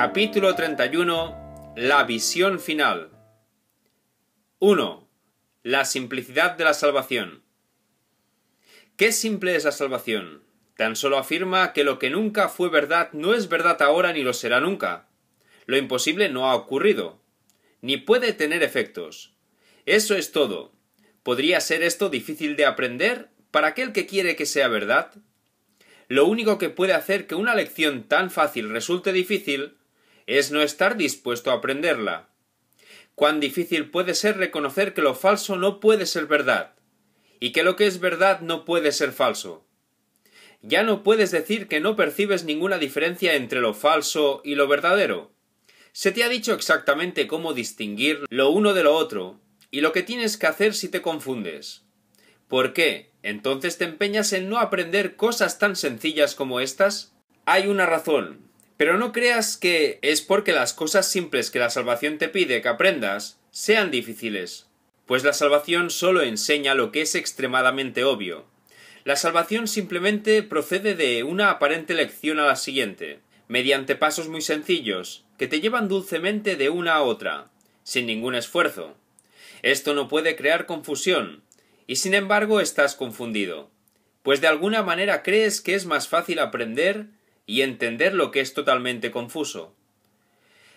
Capítulo 31. La visión final. 1. La simplicidad de la salvación. ¿Qué simple es la salvación? Tan solo afirma que lo que nunca fue verdad no es verdad ahora ni lo será nunca. Lo imposible no ha ocurrido, ni puede tener efectos. Eso es todo. ¿Podría ser esto difícil de aprender para aquel que quiere que sea verdad? Lo único que puede hacer que una lección tan fácil resulte difícil es no estar dispuesto a aprenderla. Cuán difícil puede ser reconocer que lo falso no puede ser verdad, y que lo que es verdad no puede ser falso. Ya no puedes decir que no percibes ninguna diferencia entre lo falso y lo verdadero. Se te ha dicho exactamente cómo distinguir lo uno de lo otro, y lo que tienes que hacer si te confundes. ¿Por qué? ¿Entonces te empeñas en no aprender cosas tan sencillas como estas? Hay una razón. Pero no creas que es porque las cosas simples que la salvación te pide que aprendas sean difíciles, pues la salvación solo enseña lo que es extremadamente obvio. La salvación simplemente procede de una aparente lección a la siguiente, mediante pasos muy sencillos, que te llevan dulcemente de una a otra, sin ningún esfuerzo. Esto no puede crear confusión, y sin embargo estás confundido, pues de alguna manera crees que es más fácil aprender y entender lo que es totalmente confuso.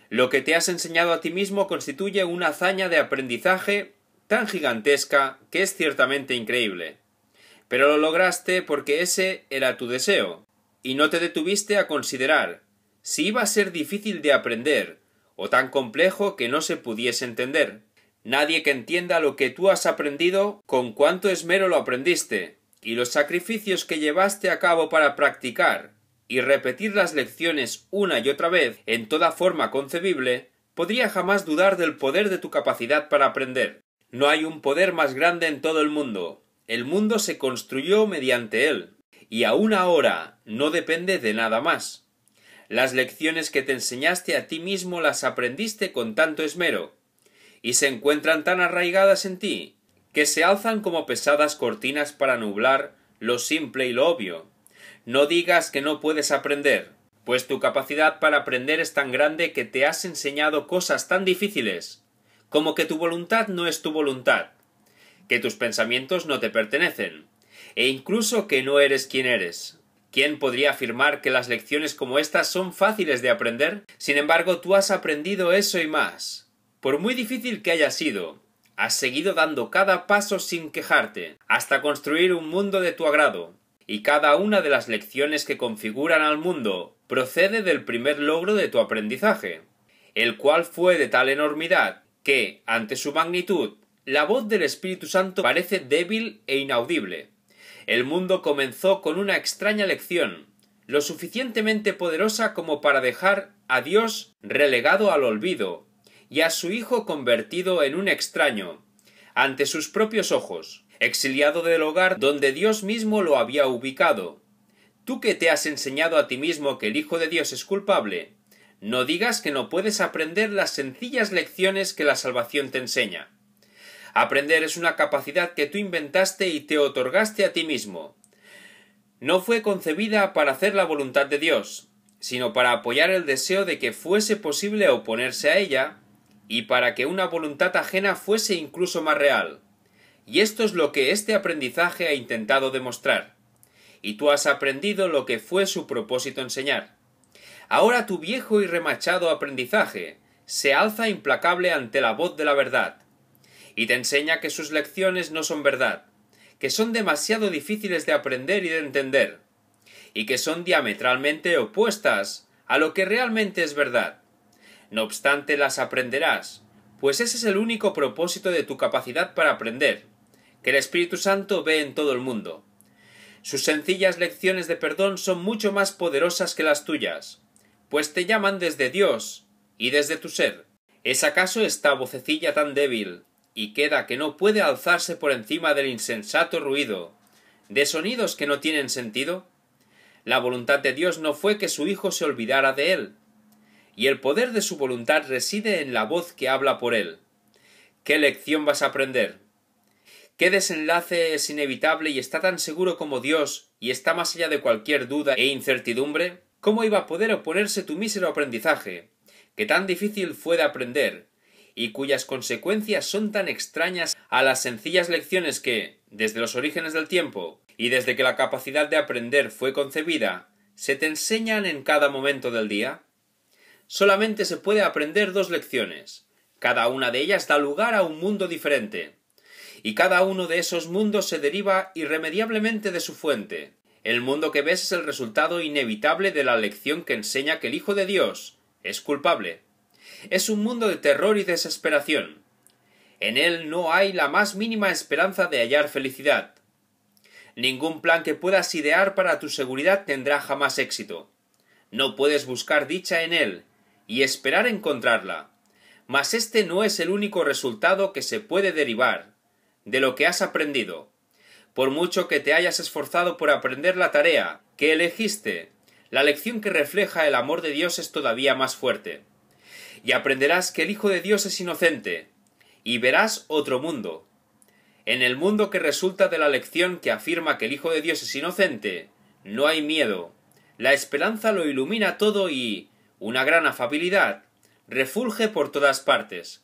Lo que te has enseñado a ti mismo constituye una hazaña de aprendizaje tan gigantesca que es ciertamente increíble. Pero lo lograste porque ese era tu deseo, y no te detuviste a considerar si iba a ser difícil de aprender o tan complejo que no se pudiese entender. Nadie que entienda lo que tú has aprendido, con cuánto esmero lo aprendiste, y los sacrificios que llevaste a cabo para practicar y repetir las lecciones una y otra vez en toda forma concebible, podría jamás dudar del poder de tu capacidad para aprender. No hay un poder más grande en todo el mundo. El mundo se construyó mediante él, y aún ahora no depende de nada más. Las lecciones que te enseñaste a ti mismo las aprendiste con tanto esmero, y se encuentran tan arraigadas en ti, que se alzan como pesadas cortinas para nublar lo simple y lo obvio. No digas que no puedes aprender, pues tu capacidad para aprender es tan grande que te has enseñado cosas tan difíciles, como que tu voluntad no es tu voluntad, que tus pensamientos no te pertenecen, e incluso que no eres quien eres. ¿Quién podría afirmar que las lecciones como estas son fáciles de aprender? Sin embargo, tú has aprendido eso y más. Por muy difícil que haya sido, has seguido dando cada paso sin quejarte, hasta construir un mundo de tu agrado. Y cada una de las lecciones que configuran al mundo procede del primer logro de tu aprendizaje, el cual fue de tal enormidad que, ante su magnitud, la voz del Espíritu Santo parece débil e inaudible. El mundo comenzó con una extraña lección, lo suficientemente poderosa como para dejar a Dios relegado al olvido y a su Hijo convertido en un extraño, ante sus propios ojos, exiliado del hogar donde Dios mismo lo había ubicado. Tú que te has enseñado a ti mismo que el Hijo de Dios es culpable, no digas que no puedes aprender las sencillas lecciones que la salvación te enseña. Aprender es una capacidad que tú inventaste y te otorgaste a ti mismo. No fue concebida para hacer la voluntad de Dios, sino para apoyar el deseo de que fuese posible oponerse a ella, y para que una voluntad ajena fuese incluso más real. Y esto es lo que este aprendizaje ha intentado demostrar. Y tú has aprendido lo que fue su propósito enseñar. Ahora tu viejo y remachado aprendizaje se alza implacable ante la voz de la verdad, y te enseña que sus lecciones no son verdad, que son demasiado difíciles de aprender y de entender, y que son diametralmente opuestas a lo que realmente es verdad. No obstante, las aprenderás, pues ese es el único propósito de tu capacidad para aprender, que el Espíritu Santo ve en todo el mundo. Sus sencillas lecciones de perdón son mucho más poderosas que las tuyas, pues te llaman desde Dios y desde tu ser. ¿Es acaso esta vocecilla tan débil y queda que no puede alzarse por encima del insensato ruido de sonidos que no tienen sentido? La voluntad de Dios no fue que su Hijo se olvidara de él, y el poder de su voluntad reside en la voz que habla por él. ¿Qué lección vas a aprender? ¿Qué desenlace es inevitable y está tan seguro como Dios y está más allá de cualquier duda e incertidumbre? ¿cómo iba a poder oponerse tu mísero aprendizaje, que tan difícil fue de aprender, y cuyas consecuencias son tan extrañas a las sencillas lecciones que, desde los orígenes del tiempo, y desde que la capacidad de aprender fue concebida, se te enseñan en cada momento del día? Solamente se puede aprender 2 lecciones. Cada una de ellas da lugar a un mundo diferente, y cada uno de esos mundos se deriva irremediablemente de su fuente. El mundo que ves es el resultado inevitable de la lección que enseña que el Hijo de Dios es culpable. Es un mundo de terror y desesperación. En él no hay la más mínima esperanza de hallar felicidad. Ningún plan que puedas idear para tu seguridad tendrá jamás éxito. No puedes buscar dicha en él y esperar encontrarla. Mas este no es el único resultado que se puede derivar de lo que has aprendido. Por mucho que te hayas esforzado por aprender la tarea que elegiste, la lección que refleja el amor de Dios es todavía más fuerte. Y aprenderás que el Hijo de Dios es inocente, y verás otro mundo. En el mundo que resulta de la lección que afirma que el Hijo de Dios es inocente, no hay miedo. La esperanza lo ilumina todo y una gran afabilidad refulge por todas partes.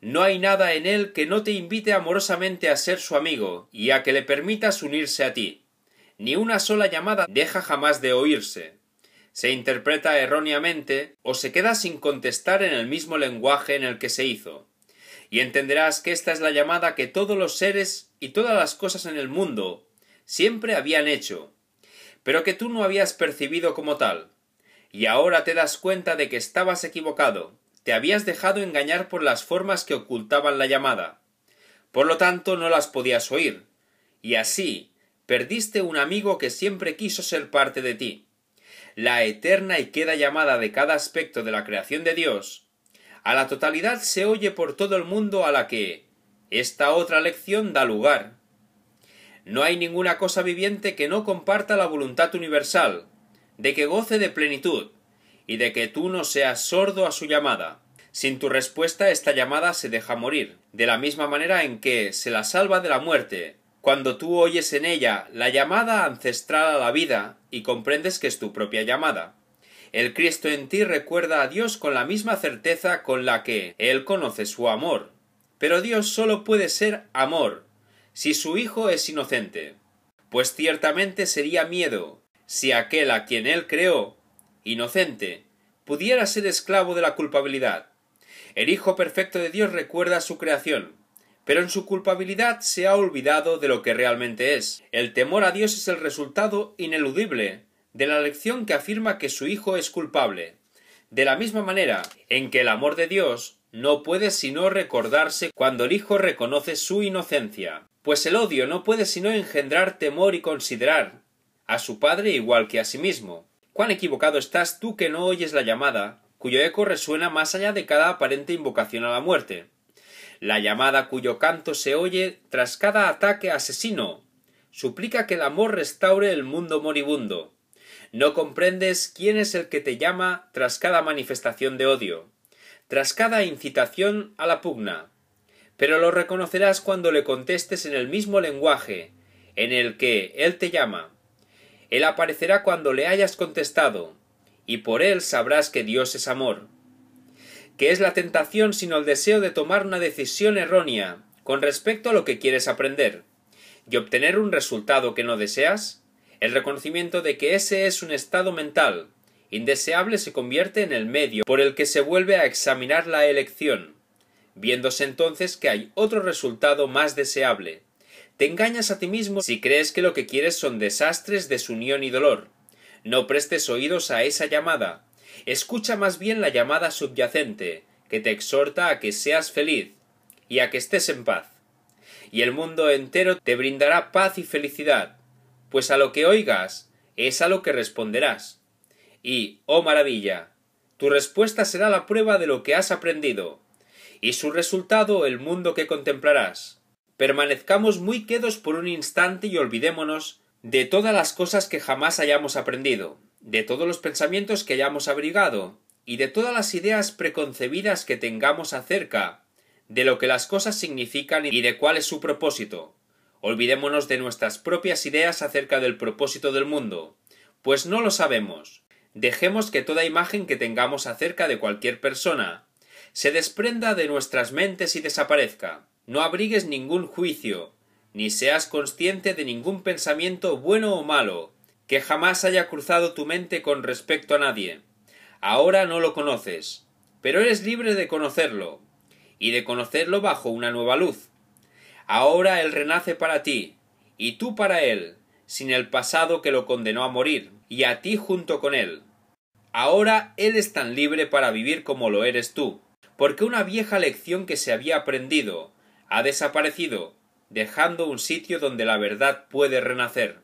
No hay nada en él que no te invite amorosamente a ser su amigo y a que le permitas unirse a ti. Ni una sola llamada deja jamás de oírse. Se interpreta erróneamente o se queda sin contestar en el mismo lenguaje en el que se hizo. Y entenderás que esta es la llamada que todos los seres y todas las cosas en el mundo siempre habían hecho, pero que tú no habías percibido como tal. Y ahora te das cuenta de que estabas equivocado. Te habías dejado engañar por las formas que ocultaban la llamada. Por lo tanto, no las podías oír. Y así, perdiste un amigo que siempre quiso ser parte de ti. La eterna y queda llamada de cada aspecto de la creación de Dios, a la totalidad se oye por todo el mundo a la que esta otra lección da lugar. No hay ninguna cosa viviente que no comparta la voluntad universal, de que goce de plenitud, y de que tú no seas sordo a su llamada. Sin tu respuesta esta llamada se deja morir, de la misma manera en que se la salva de la muerte, cuando tú oyes en ella la llamada ancestral a la vida y comprendes que es tu propia llamada. El Cristo en ti recuerda a Dios con la misma certeza con la que Él conoce su amor. Pero Dios solo puede ser amor, si su Hijo es inocente. Pues ciertamente sería miedo, si aquel a quien Él creó, inocente, pudiera ser esclavo de la culpabilidad. El Hijo perfecto de Dios recuerda su creación, pero en su culpabilidad se ha olvidado de lo que realmente es. El temor a Dios es el resultado ineludible de la lección que afirma que su Hijo es culpable, de la misma manera en que el amor de Dios no puede sino recordarse cuando el Hijo reconoce su inocencia, pues el odio no puede sino engendrar temor y considerar a su Padre igual que a sí mismo. ¿Cuán equivocado estás tú que no oyes la llamada, cuyo eco resuena más allá de cada aparente invocación a la muerte? La llamada cuyo canto se oye tras cada ataque asesino suplica que el amor restaure el mundo moribundo. No comprendes quién es el que te llama tras cada manifestación de odio, tras cada incitación a la pugna, pero lo reconocerás cuando le contestes en el mismo lenguaje en el que él te llama. Él aparecerá cuando le hayas contestado, y por él sabrás que Dios es amor. ¿Qué es la tentación sino el deseo de tomar una decisión errónea con respecto a lo que quieres aprender, y obtener un resultado que no deseas? El reconocimiento de que ese es un estado mental indeseable se convierte en el medio por el que se vuelve a examinar la elección, viéndose entonces que hay otro resultado más deseable. Te engañas a ti mismo si crees que lo que quieres son desastres, desunión y dolor. No prestes oídos a esa llamada. Escucha más bien la llamada subyacente, que te exhorta a que seas feliz y a que estés en paz. Y el mundo entero te brindará paz y felicidad, pues a lo que oigas es a lo que responderás. Y, oh maravilla, tu respuesta será la prueba de lo que has aprendido, y su resultado el mundo que contemplarás. Permanezcamos muy quedos por un instante y olvidémonos de todas las cosas que jamás hayamos aprendido, de todos los pensamientos que hayamos abrigado, y de todas las ideas preconcebidas que tengamos acerca de lo que las cosas significan y de cuál es su propósito. Olvidémonos de nuestras propias ideas acerca del propósito del mundo, pues no lo sabemos. Dejemos que toda imagen que tengamos acerca de cualquier persona se desprenda de nuestras mentes y desaparezca. No abrigues ningún juicio, ni seas consciente de ningún pensamiento bueno o malo que jamás haya cruzado tu mente con respecto a nadie. Ahora no lo conoces, pero eres libre de conocerlo, y de conocerlo bajo una nueva luz. Ahora él renace para ti, y tú para él, sin el pasado que lo condenó a morir, y a ti junto con él. Ahora él es tan libre para vivir como lo eres tú, porque una vieja lección que se había aprendido ha desaparecido, dejando un sitio donde la verdad puede renacer.